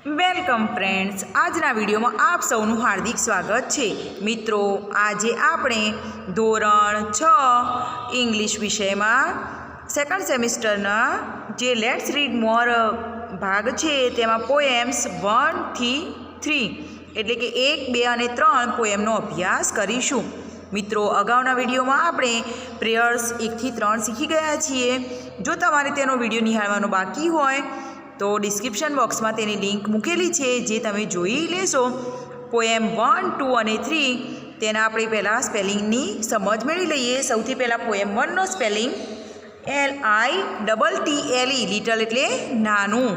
Welcome friends, આજના વિડીયોમાં આપ સૌનું હાર્દિક સ્વાગત છે. મિત્રો, આજે આપણે ધોરણ 6 ઇંગ્લિશ વિષયમાં સેકન્ડ સેમિસ્ટરના જે લેટ્સ રીડ મોર ભાગ છે તેમાં પોએમ્સ 1 થી 3 એટલે કે 1, 2 અને 3 પોએમનો અભ્યાસ કરીશું. મિત્રો, અગાઉના વિડીયોમાં આપણે પ્રેયર્સ 1 થી 3 શીખી ગયા છીએ. જો તમારે તેનો વિડીયો નિહાળવાનો બાકી હોય તો ડિસ્ક્રિપ્શન બોક્સમાં તેની લિંક મૂકેલી છે, જે તમે જોઈ લેશો. પોએમ 1, 2 અને 3 તેના આપણે પહેલાં સ્પેલિંગની સમજ મેળવી લઈએ. સૌથી પહેલાં પોએમ 1નો સ્પેલિંગ LITTLE, લિટલ એટલે નાનું.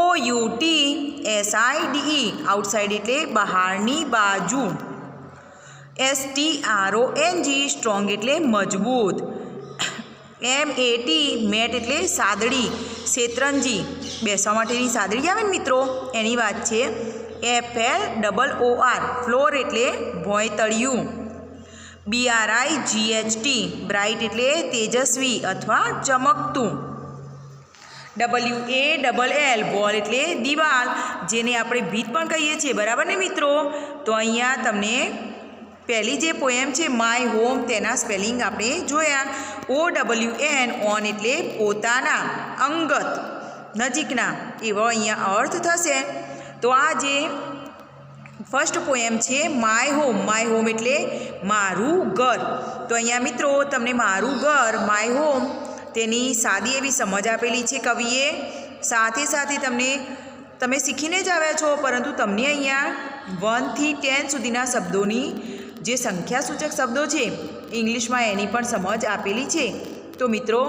OUTSIDE, આઉટસાઇડ એટલે બહારની બાજુ. STRONG, સ્ટ્રોંગ એટલે મજબૂત. MAT, મેટ એટલે સાદડી, શેતરંજી, બેસવા માટેની સાદડી આવે ને મિત્રો, એની વાત છે. FLOOR, ફ્લોર એટલે ભોંયતળિયું. BRIGHT, બ્રાઇટ એટલે તેજસ્વી અથવા ચમકતું. WALL, વોલ એટલે દિવાલ, જેને આપણે ભીત પણ કહીએ છીએ, બરાબર ને મિત્રો. તો અહીંયા તમને પહેલી જે પોએમ છે માય હોમ, તેના સ્પેલિંગ આપણે જોયા. OWN, ઓન એટલે પોતાના, અંગત, નજીકના, એવો અહીંયા અર્થ થશે. તો આ જે ફર્સ્ટ પોએમ છે માય હોમ, માય હોમ એટલે મારું ઘર. તો અહીંયા મિત્રો તમને મારું ઘર, માય હોમ, તેની સાદી એવી સમજ આપેલી છે કવિએ. સાથે સાથે તમે શીખીને જ આવ્યા છો, પરંતુ તમને અહીંયા 1 થી 10 સુધીના શબ્દોની જે સંખ્યાસૂચક શબ્દો છે ઇંગ્લિશમાં એની પણ સમજ આપેલી છે. તો મિત્રો,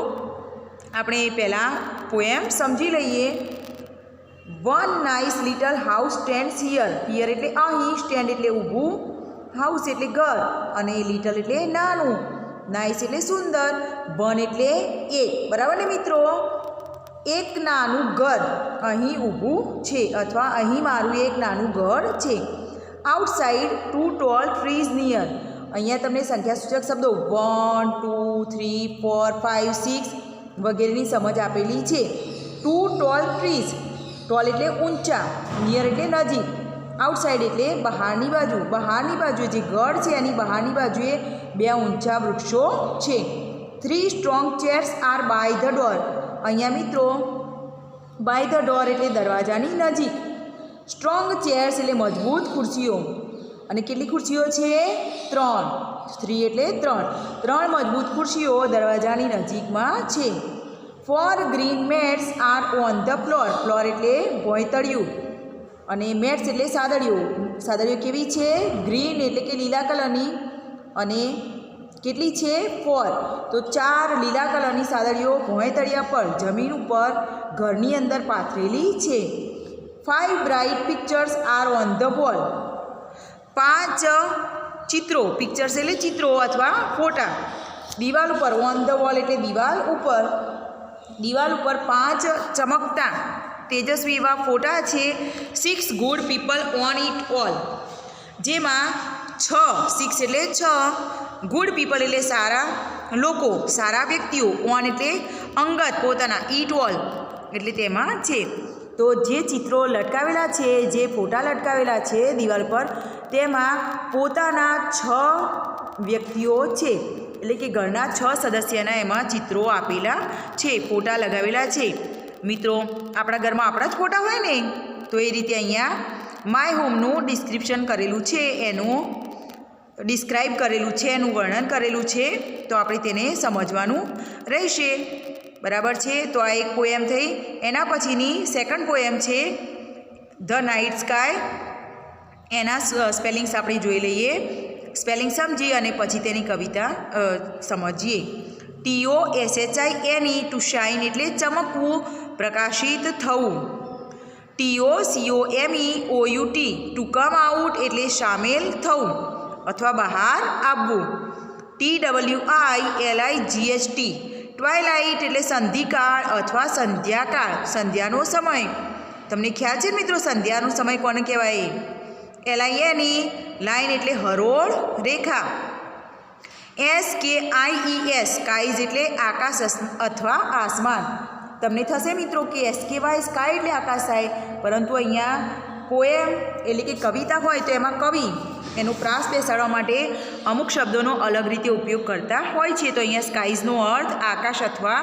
આપણે પહેલાં પોએમ સમજી લઈએ. One nice little house stands here. Here એટલે અહીં, સ્ટેન્ડ એટલે ઊભું, હાઉસ એટલે ઘર, અને લિટલ એટલે નાનું, નાઇસ એટલે સુંદર, વન એટલે એક, બરાબર ને મિત્રો. એક નાનું ઘર અહીં ઊભું છે, અથવા અહીં મારું એક નાનું ઘર છે. Outside 2 tall trees near. અહીંયા તમને સંખ્યાસૂચક શબ્દો 1, 2, 3, 4, 5, 6 વગેરેની સમજ આપેલી છે. 2 ટોલ ટ્રીઝ, ટોલ એટલે ઊંચા, નિયર એટલે નજીક, આઉટસાઇડ એટલે બહારની બાજુ. બહારની બાજુએ જે ઘર છે એની બહારની બાજુએ 2 ઊંચા વૃક્ષો છે. 3 strong chairs are by the door. અહીંયા મિત્રો બાય ધ ડોર એટલે દરવાજાની નજીક. સ્ટ્રોંગ ચેર્સ એટલે મજબૂત ખુરશીઓ. અને કેટલી ખુરશીઓ છે? 3. 3 એટલે 3. 3 મજબૂત ખુરશીઓ દરવાજાની નજીકમાં છે. 4 green mats are on the floor. Floor એટલે ભોંયતળિયું, અને મેટ્સ એટલે સાદડીઓ. સાદડીઓ કેવી છે? ગ્રીન એટલે કે લીલા કલરની. અને કેટલી છે? 4. તો 4 લીલા કલરની સાદડીઓ ભોંયતળિયા પર, જમીન ઉપર, ઘરની અંદર પાથરેલી છે. 5 bright pictures are on the wall. 5 ચિત્રો, પિક્ચર્સ એટલે ચિત્રો અથવા ફોટા, દિવાલ ઉપર. ઓન ધ વોલ એટલે દિવાલ ઉપર. દિવાલ ઉપર 5 ચમકતા તેજસ્વી એવા ફોટા છે. 6 good people on it all. જેમાં 6 એટલે 6 ગુડ પીપલ એટલે સારા લોકો, સારા વ્યક્તિઓ. ઓન એટલે અંગત, પોતાના. ઇટ ઓલ એટલે તેમાં છે. તો જે ચિત્રો લટકાવેલા છે, જે ફોટા લટકાવેલા છે દિવાલ પર, તેમાં પોતાના 6 વ્યક્તિઓ છે, એટલે કે ઘરના 6 સદસ્યના એમાં ચિત્રો આપેલા છે, ફોટા લગાવેલા છે. મિત્રો, આપણા ઘરમાં આપણા જ ફોટા હોય ને, તો એ રીતે અહીંયા માય હોમનું ડિસ્ક્રિપ્શન કરેલું છે, એનું ડિસ્ક્રાઇબ કરેલું છે, એનું વર્ણન કરેલું છે. તો આપણે તેને સમજવાનું રહેશે, બરાબર છે. તો આ એક પોએમ થઈ. એના પછીની સેકન્ડ પોએમ છે ધ નાઇટ સ્કાય. એના સ્પેલિંગ્સ આપણે જોઈ લઈએ. સ્પેલિંગ સમજી અને પછી તેની કવિતા સમજીએ. TOSHINE, ટુ શાઇન એટલે ચમકવું, પ્રકાશિત થવું. TOCOMEOUT, ટુ કમ આઉટ એટલે સામેલ થવું અથવા બહાર આવવું. TWILIGHT, ટ્વાઇલાઇટ એટલે સંધિકાળ અથવા સંધ્યાકાળ, સંધ્યાનો સમય. તમને ખ્યાલ છે મિત્રો, સંધ્યાનો સમય કોને કહેવાય? LINE, લાઇન એટલે હરોળ, રેખા. SKIES, સ્કાઈઝ એટલે આકાશ અથવા આસમાન. તમને થશે મિત્રો કે SKY સ્કાય એટલે આકાશ થાય, પરંતુ અહીંયા પોએમ એટલે કે કવિતા હોય તો એમાં કવિ એનો પ્રાસ બેસાડવા માટે અમુક શબ્દોનો અલગ રીતે ઉપયોગ કરતા હોય છે. તો અહીંયા સ્કાઈઝનો અર્થ આકાશ અથવા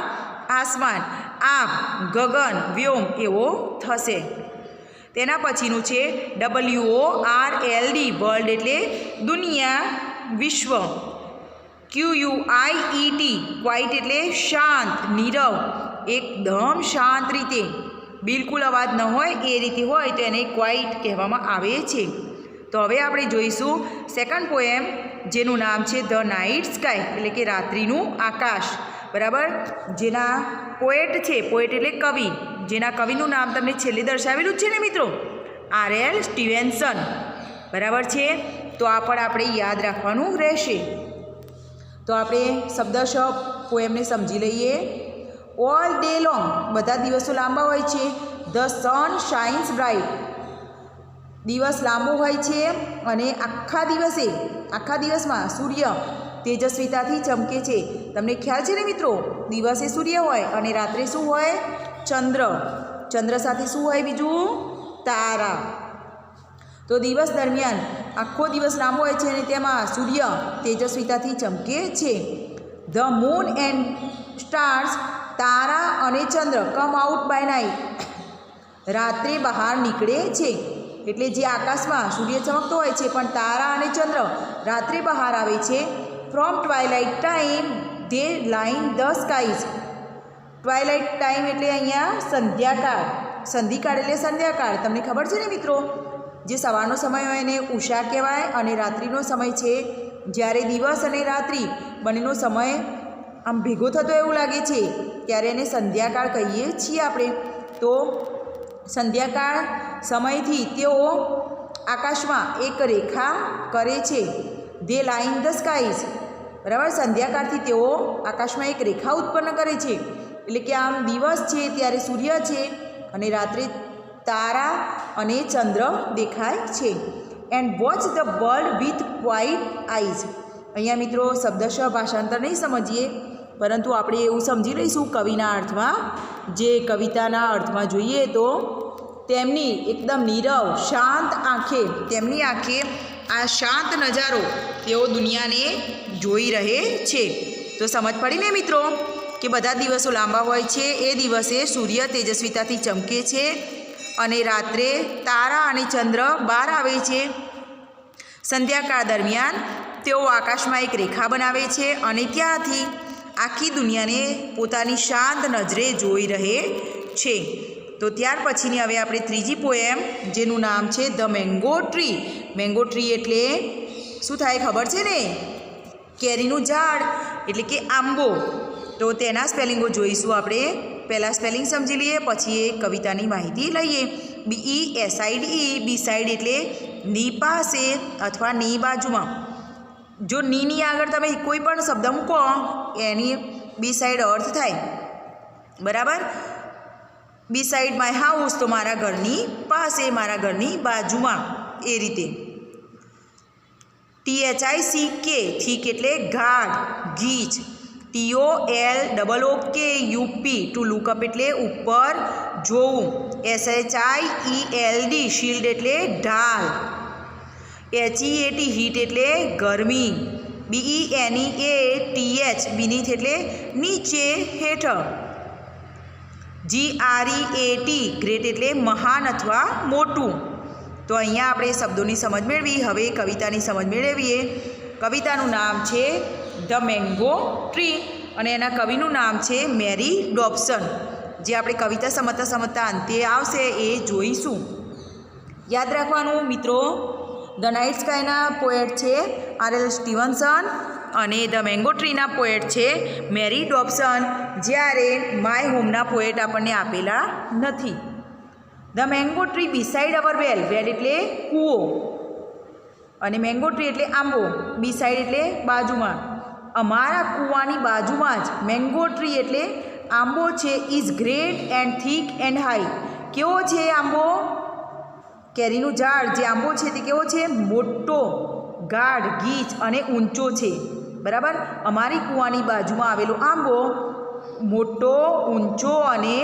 આસમાન, આભ, ગગન, વ્યોમ એવો થશે. તેના પછીનું છે WORLD વર્લ્ડ એટલે દુનિયા, વિશ્વ. QUIET ક્વાઇટ એટલે શાંત, નીરવ, એકદમ શાંત રીતે, બિલકુલ અવાજ ન હોય એ રીતે હોય તો એને ક્વાઇટ કહેવામાં આવે છે. તો હવે આપણે જોઈશું સેકન્ડ પોએમ, જેનું નામ છે ધ નાઇટ સ્કાય એટલે કે રાત્રિનું આકાશ. બરાબર, જેના પોએટ છે, પોએટ એટલે કવિ, જેના કવિનું નામ તમને છેલ્લે દર્શાવેલું જ છે ને મિત્રો, R.L. સ્ટીવન્સન. બરાબર છે, તો આ પણ આપણે યાદ રાખવાનું રહેશે. તો આપણે શબ્દશ પોએમને સમજી લઈએ. ઓલ ડે લોંગ બધા દિવસો લાંબા હોય છે. ધ સન શાઇન્સ બ્રાઇટ દિવસ લાંબો હોય છે અને આખા દિવસમાં સૂર્ય તેજસ્વીતાથી ચમકે છે. તમને ખ્યાલ છે ને મિત્રો, દિવસે સૂર્ય હોય અને રાત્રે શું હોય? ચંદ્ર સાથે શું હોય બીજું? તારા. તો દિવસ દરમિયાન આખો દિવસ લાંબો હોય છે અને તેમાં સૂર્ય તેજસ્વીતાથી ચમકે છે. ધ મૂન એન્ડ સ્ટાર્સ તારા અને ચંદ્ર કમ આઉટ બાય નાઇટ રાત્રે બહાર નીકળે છે. એટલે જે આકાશમાં સૂર્ય ચમકતો હોય છે પણ તારા અને ચંદ્ર રાત્રે બહાર આવે છે. From twilight time they line the skies. Twilight time એટલે અહીંયા સંધ્યાકાળ, સંધિકાળ એટલે સંધ્યાકાળ. તમને ખબર છે ને મિત્રો, જે સવારનો સમય હોય એને ઉષા કહેવાય અને રાત્રિનો સમય છે જ્યારે દિવસ અને રાત્રિ બંનેનો સમય આમ ભેગો થતો એવું લાગે છે ત્યારે એને સંધ્યાકાળ કહીએ છીએ આપણે. તો સંધ્યાકાળ સમયથી તેઓ આકાશમાં એક રેખા કરે છે. They line the skies. બરાબર, સંધ્યાકાળથી તેઓ આકાશમાં એક રેખા ઉત્પન્ન કરે છે. એટલે કે આમ દિવસ છે ત્યારે સૂર્ય છે અને રાત્રે તારા અને ચંદ્ર દેખાય છે. And watch the world with quite eyes. અહીંયા મિત્રો શબ્દશ ભાષાંતર નહીં સમજીએ, પરંતુ આપણે એવું સમજી લઈશું કવિના અર્થમાં. જે કવિતાના અર્થમાં જોઈએ તો તેમની એકદમ નીરવ શાંત આંખે, તેમની આંખે આ શાંત નજારો તેઓ દુનિયાને જોઈ રહે છે. તો સમજ પડી ને મિત્રો કે બધા દિવસો લાંબા હોય છે, એ દિવસે સૂર્ય તેજસ્વીતાથી ચમકે છે અને રાત્રે તારા અને ચંદ્ર બહાર આવે છે. સંધ્યાકાળ દરમિયાન તેઓ આકાશમાં એક રેખા બનાવે છે અને ત્યાંથી આખી દુનિયાને પોતાની શાંત નજરે જોઈ રહે છે. તો ત્યાર પછીની હવે આપણે ત્રીજી પોએમ, જેનું નામ છે the mango tree. Mango tree એટલે શું થાય ખબર છે ને? કેરીનું ઝાડ એટલે કે આંબો. તો તેના સ્પેલિંગો જોઈશું આપણે. પહેલાં સ્પેલિંગ સમજી લઈએ, પછી એ કવિતાની માહિતી લઈએ. BESIDE, બી સાઈડ એટલે ની પાસે અથવા ની બાજુમાં. જો નીની આગળ તમે કોઈ પણ શબ્દ મૂકો એની બી સાઈડ અર્થ થાય. બરાબર, બી સાઈડ માય હાઉસ તો મારા ઘરની પાસે, મારા ઘરની બાજુમાં, એ રીતે. THICK થીક એટલે ગાઢ, ગીચ. TOLOOKUP ટુ લુકઅપ એટલે ઉપર જોવું. SHIELD શિલ્ડ એટલે ઢાલ. HEAT હીટ એટલે ગરમી. BENEATH બીનીથ એટલે નીચે, હેઠળ. GREAT ગ્રેટ એટલે મહાન અથવા મોટું. તો અહીંયા આપણે શબ્દોની સમજ મેળવી. હવે કવિતાની સમજ મેળવીએ. કવિતાનું નામ છે ધ મેંગો ટ્રી અને એના કવિનું નામ છે મેરી ડોબ્સન. જે આપણે કવિતા સમજતા અંતે આવશે એ જોઈશું. યાદ રાખવાનું મિત્રો, ધ નાઇટ સ્કાયના પોએટ છે R.L. સ્ટીવન્સન અને ધ મેંગો ટ્રીના પોએટ છે મેરી ડોબ્સન, જ્યારે માય હોમના પોએટ આપણને આપેલા નથી. ધ મેંગો ટ્રી બિસાઇડ અવર વેલ. વેલ એટલે કૂવો અને મેંગો ટ્રી એટલે આંબો. બી સાઈડ એટલે બાજુમાં. અમારા કૂવાની બાજુમાં જ મેંગો ટ્રી એટલે આંબો છે. Is great and thick and high. કેવો છે આંબો? કેરીનું ઝાડ જે આંબો છે તે કેવો છે? મોટો, ગાઢ, ગીચ અને ઊંચો છે. બરાબર, અમારી કૂવાની બાજુમાં આવેલો આંબો મોટો ઊંચો અને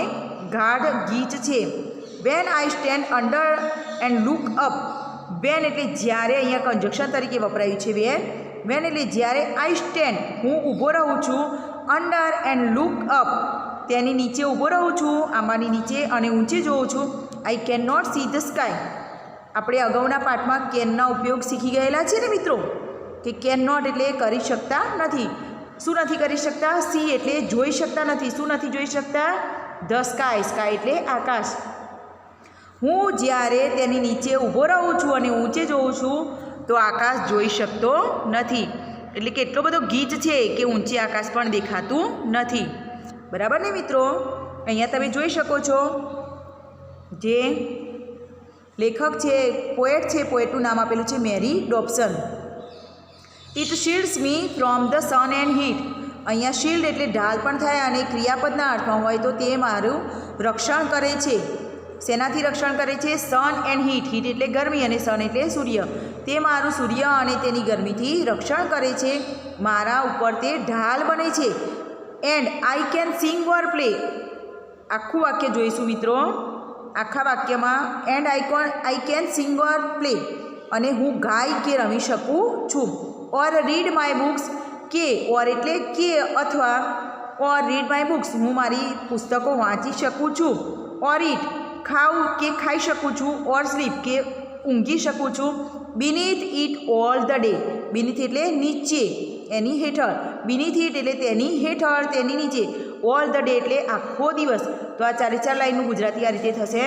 ગાઢ ગીચ છે. When I stand under and look up. When એટલે જ્યારે, અહીંયા કન્જક્શન તરીકે વપરાયું છે વેન. વેન એટલે જ્યારે આઈ સ્ટેન્ડ હું ઊભો રહું છું, અંડર એન્ડ લુક અપ તેની નીચે ઊભો રહું છું, આંબાની નીચે, અને ઊંચે જોઉં છું. I can not see the sky. આપણે અગાઉના પાઠમાં કેનના ઉપયોગ શીખી ગયેલા છે ને મિત્રો, કે કેન નોટ એટલે કરી શકતા નથી. શું નથી કરી શકતા? સી એટલે જોઈ શકતા નથી. શું નથી જોઈ શકતા? The sky. સ્કાય એટલે આકાશ. હું જ્યારે તેની નીચે ઊભો રહું છું અને ઊંચે જોઉં છું તો આકાશ જોઈ શકતો નથી. એટલે કે એટલો બધો ગીચ છે કે ઊંચે આકાશ પણ દેખાતું નથી. બરાબર ને મિત્રો? અહીંયા તમે જોઈ શકો છો જે લેખક છે, પોએટ છે, પોએટનું નામ આપેલું છે Mary Dobson. It shields me from the sun and heat. અહીંયા શિલ્ડ એટલે ઢાલ પણ થાય અને ક્રિયાપદના અર્થમાં હોય તો તે મારું રક્ષણ કરે છે. શેનાથી રક્ષણ કરે છે? સન એન્ડ હીટ. હીટ એટલે ગરમી અને સન એટલે સૂર્ય. તે મારું સૂર્ય અને તેની ગરમીથી રક્ષણ કરે છે. મારા ઉપર તે ઢાલ બને છે. And I can sing or play. આખું વાક્ય જોઈશું મિત્રો. આખા વાક્યમાં and I can sing or play, અને હું ગાય કે રમી શકું છું. ઓર રીડ માય બુક્સ. કે ઓર એટલે કે અથવા, ઓર રીડ માય બુક્સ હું મારી પુસ્તકો વાંચી શકું છું. ઓર ઇટ ખાવું કે ખાઈ શકું છું. ઓર સ્લીપ કે ઊંઘી શકું છું. બીનીથ ઇટ ઓલ ધ ડે. બીનીથ એટલે નીચે, એની હેઠળ. બીનીથ ઇટ એટલે તેની હેઠળ, તેની નીચે. ઓલ ધ ડે એટલે આખો દિવસ. તો આ 4 લાઈનનું ગુજરાતી આ રીતે થશે.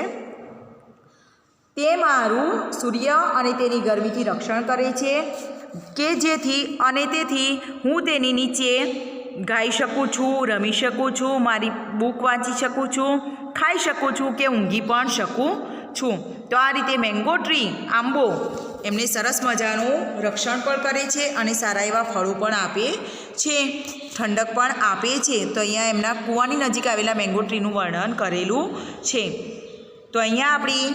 તે મારું સૂર્ય અને તેની ગરમીથી રક્ષણ કરે છે, કે જેથી અને તેથી હું તેની નીચે ગાઈ શકું છું, રમી શકું છું, મારી બુક વાંચી શકું છું, ખાઈ શકું છું કે ઊંઘી પણ શકું છું. તો આ રીતે મેંગો ટ્રી, આંબો, એમને સરસ મજાનું રક્ષણ પણ કરે છે અને સારા એવા ફળો પણ આપે છે, ઠંડક પણ આપે છે. તો અહીંયા એમના કૂવાની નજીક આવેલા મેંગો ટ્રીનું વર્ણન કરેલું છે. તો અહીંયા આપણી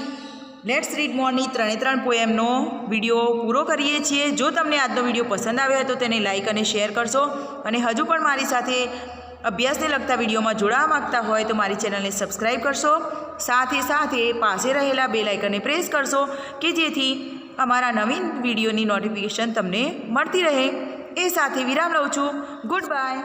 લેટ્સ રીડ મોરની 3 પોએમનો વિડીયો પૂરો કરીએ છીએ. જો તમને આજનો વિડીયો પસંદ આવ્યો હોય તો તેને લાઇક અને શેર કરશો, અને હજુ પણ મારી સાથે અભ્યાસને લગતા વિડીયોમાં જોડાવા માગતા હોય તો મારી ચેનલને સબસ્ક્રાઈબ કરશો. સાથે પાસે રહેલા બેલ આઇકનને પ્રેસ કરશો કે જેથી અમારા નવીન વિડીયોની નોટિફિકેશન તમને મળતી રહે. એ સાથે વિરામ લઉં છું. Good bye.